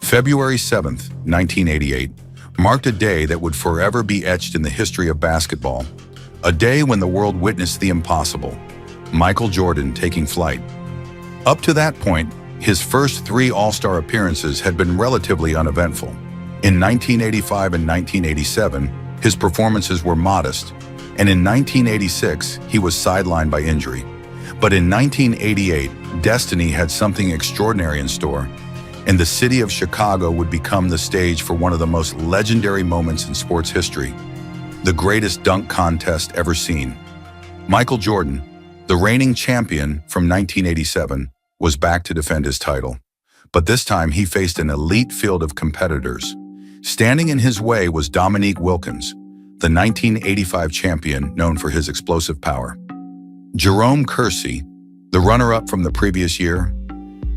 February 7th, 1988, marked a day that would forever be etched in the history of basketball. A day when the world witnessed the impossible: Michael Jordan taking flight. Up to that point, his first 3 All-Star appearances had been relatively uneventful. In 1985 and 1987, his performances were modest, and in 1986, he was sidelined by injury. But in 1988, destiny had something extraordinary in store, and the city of Chicago would become the stage for one of the most legendary moments in sports history: the greatest dunk contest ever seen. Michael Jordan, the reigning champion from 1987, was back to defend his title. But this time he faced an elite field of competitors. Standing in his way was Dominique Wilkins, the 1985 champion known for his explosive power, Jerome Kersey, the runner-up from the previous year,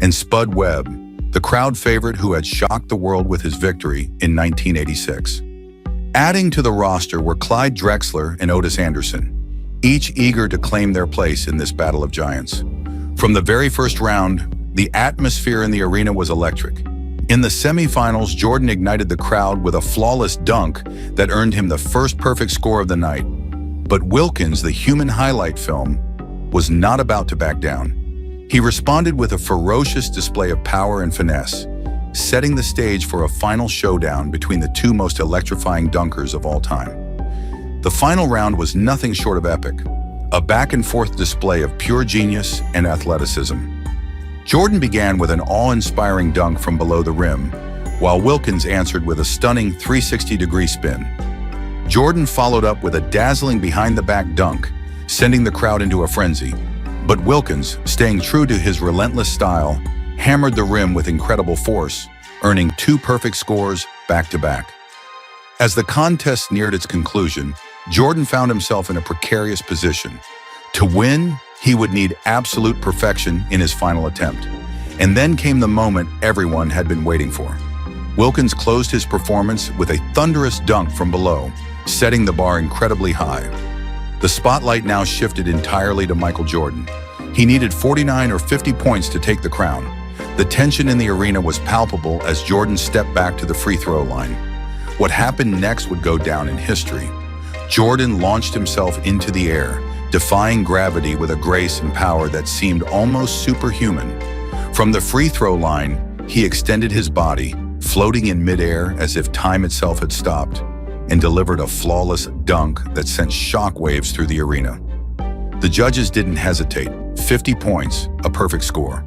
and Spud Webb, the crowd favorite who had shocked the world with his victory in 1986. Adding to the roster were Clyde Drexler and Otis Anderson, each eager to claim their place in this battle of giants. From the very first round, the atmosphere in the arena was electric. In the semifinals, Jordan ignited the crowd with a flawless dunk that earned him the first perfect score of the night. But Wilkins, the human highlight film, was not about to back down. He responded with a ferocious display of power and finesse, setting the stage for a final showdown between the 2 most electrifying dunkers of all time. The final round was nothing short of epic, a back-and-forth display of pure genius and athleticism. Jordan began with an awe-inspiring dunk from below the rim, while Wilkins answered with a stunning 360-degree spin. Jordan followed up with a dazzling behind-the-back dunk, sending the crowd into a frenzy. But Wilkins, staying true to his relentless style, hammered the rim with incredible force, earning 2 perfect scores back-to-back. As the contest neared its conclusion, Jordan found himself in a precarious position. To win, he would need absolute perfection in his final attempt. And then came the moment everyone had been waiting for. Wilkins closed his performance with a thunderous dunk from below, setting the bar incredibly high. The spotlight now shifted entirely to Michael Jordan. He needed 49 or 50 points to take the crown. The tension in the arena was palpable as Jordan stepped back to the free throw line. What happened next would go down in history. Jordan launched himself into the air, defying gravity with a grace and power that seemed almost superhuman. From the free throw line, he extended his body, floating in midair as if time itself had stopped, and delivered a flawless dunk that sent shockwaves through the arena. The judges didn't hesitate. 50 points, a perfect score.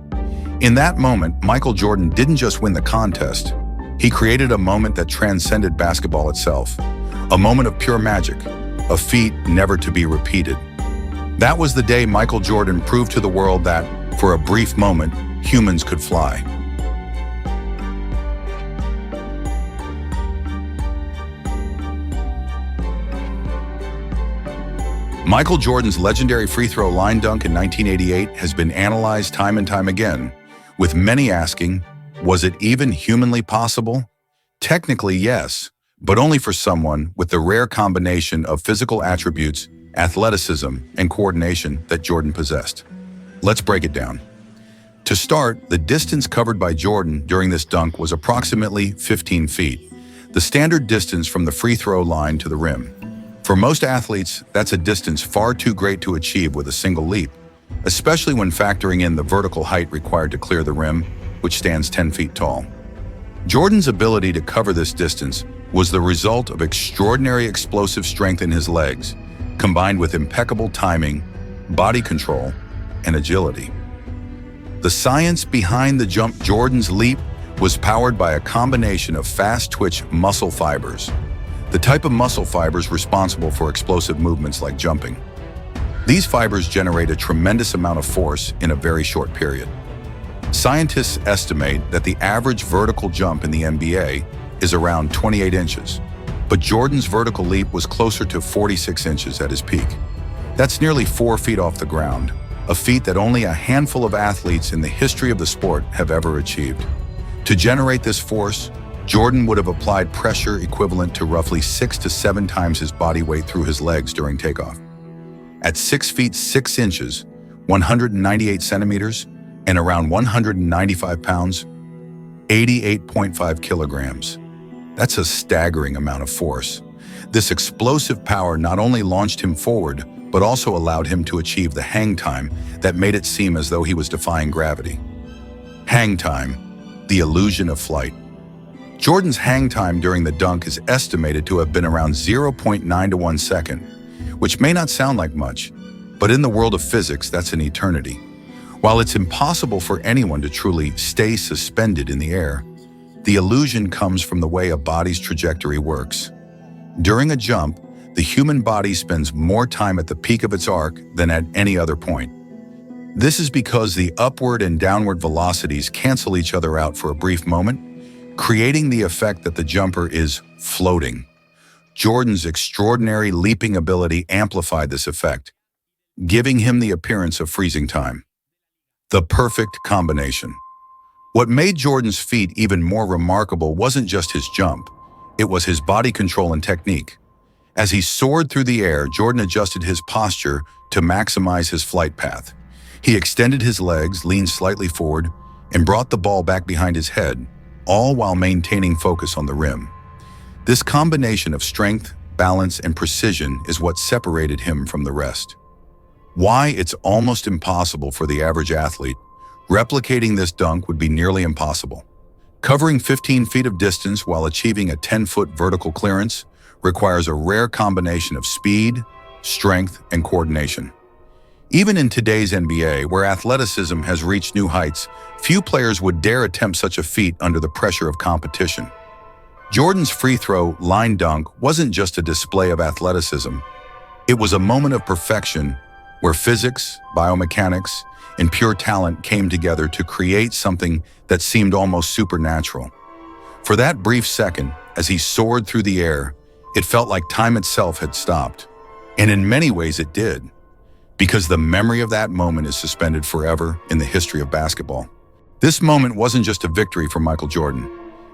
In that moment, Michael Jordan didn't just win the contest. He created a moment that transcended basketball itself. A moment of pure magic, a feat never to be repeated. That was the day Michael Jordan proved to the world that, for a brief moment, humans could fly. Michael Jordan's legendary free throw line dunk in 1988 has been analyzed time and time again, with many asking, was it even humanly possible? Technically, yes, but only for someone with the rare combination of physical attributes, athleticism, and coordination that Jordan possessed. Let's break it down. To start, the distance covered by Jordan during this dunk was approximately 15 feet, the standard distance from the free throw line to the rim. For most athletes, that's a distance far too great to achieve with a single leap, especially when factoring in the vertical height required to clear the rim, which stands 10 feet tall. Jordan's ability to cover this distance was the result of extraordinary explosive strength in his legs, combined with impeccable timing, body control, and agility. The science behind the jump Jordan's leap was powered by a combination of fast-twitch muscle fibers, the type of muscle fibers responsible for explosive movements like jumping. These fibers generate a tremendous amount of force in a very short period. Scientists estimate that the average vertical jump in the NBA is around 28 inches, but Jordan's vertical leap was closer to 46 inches at his peak. That's nearly 4 feet off the ground, a feat that only a handful of athletes in the history of the sport have ever achieved. To generate this force, Jordan would have applied pressure equivalent to roughly 6 to 7 times his body weight through his legs during takeoff. At 6 feet 6 inches, 198 centimeters, and around 195 pounds, 88.5 kilograms. That's a staggering amount of force. This explosive power not only launched him forward, but also allowed him to achieve the hang time that made it seem as though he was defying gravity. Hang time, the illusion of flight. Jordan's hang time during the dunk is estimated to have been around 0.9 to 1 second, which may not sound like much, but in the world of physics, that's an eternity. While it's impossible for anyone to truly stay suspended in the air, the illusion comes from the way a body's trajectory works. During a jump, the human body spends more time at the peak of its arc than at any other point. This is because the upward and downward velocities cancel each other out for a brief moment, creating the effect that the jumper is floating. Jordan's extraordinary leaping ability amplified this effect, giving him the appearance of freezing time. The perfect combination. What made Jordan's feat even more remarkable wasn't just his jump, it was his body control and technique. As he soared through the air, Jordan adjusted his posture to maximize his flight path. He extended his legs, leaned slightly forward, and brought the ball back behind his head, all while maintaining focus on the rim. This combination of strength, balance, and precision is what separated him from the rest. Why it's almost impossible for the average athlete, replicating this dunk would be nearly impossible. Covering 15 feet of distance while achieving a 10-foot vertical clearance requires a rare combination of speed, strength, and coordination. Even in today's NBA, where athleticism has reached new heights, few players would dare attempt such a feat under the pressure of competition. Jordan's free throw line dunk wasn't just a display of athleticism. It was a moment of perfection where physics, biomechanics, and pure talent came together to create something that seemed almost supernatural. For that brief second, as he soared through the air, it felt like time itself had stopped. And in many ways it did, because the memory of that moment is suspended forever in the history of basketball. This moment wasn't just a victory for Michael Jordan.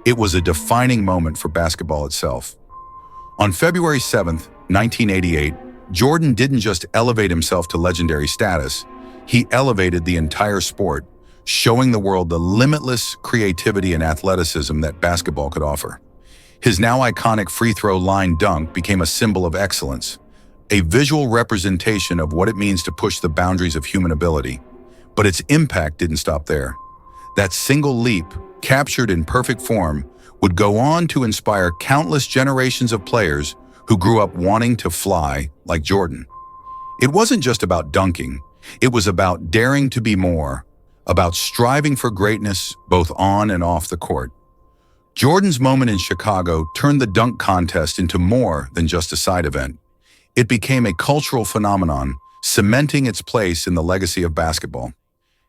It was a defining moment for basketball itself. On February 7th, 1988, Jordan didn't just elevate himself to legendary status, he elevated the entire sport, showing the world the limitless creativity and athleticism that basketball could offer. His now iconic free throw line dunk became a symbol of excellence, a visual representation of what it means to push the boundaries of human ability. But its impact didn't stop there. That single leap, captured in perfect form, would go on to inspire countless generations of players who grew up wanting to fly like Jordan. It wasn't just about dunking. It was about daring to be more, about striving for greatness both on and off the court. Jordan's moment in Chicago turned the dunk contest into more than just a side event. It became a cultural phenomenon, cementing its place in the legacy of basketball.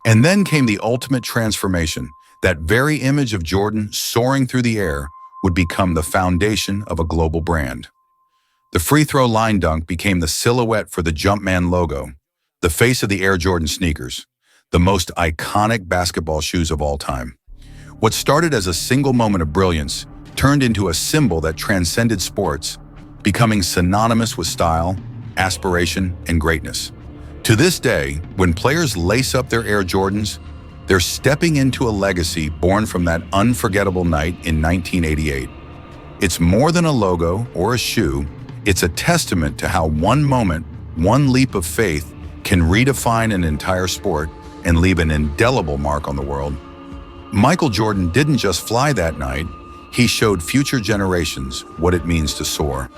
And then came the ultimate transformation. That very image of Jordan soaring through the air would become the foundation of a global brand. The free throw line dunk became the silhouette for the Jumpman logo, the face of the Air Jordan sneakers, the most iconic basketball shoes of all time. What started as a single moment of brilliance turned into a symbol that transcended sports, becoming synonymous with style, aspiration, and greatness. To this day, when players lace up their Air Jordans, they're stepping into a legacy born from that unforgettable night in 1988. It's more than a logo or a shoe, it's a testament to how one moment, one leap of faith can redefine an entire sport and leave an indelible mark on the world. Michael Jordan didn't just fly that night, he showed future generations what it means to soar.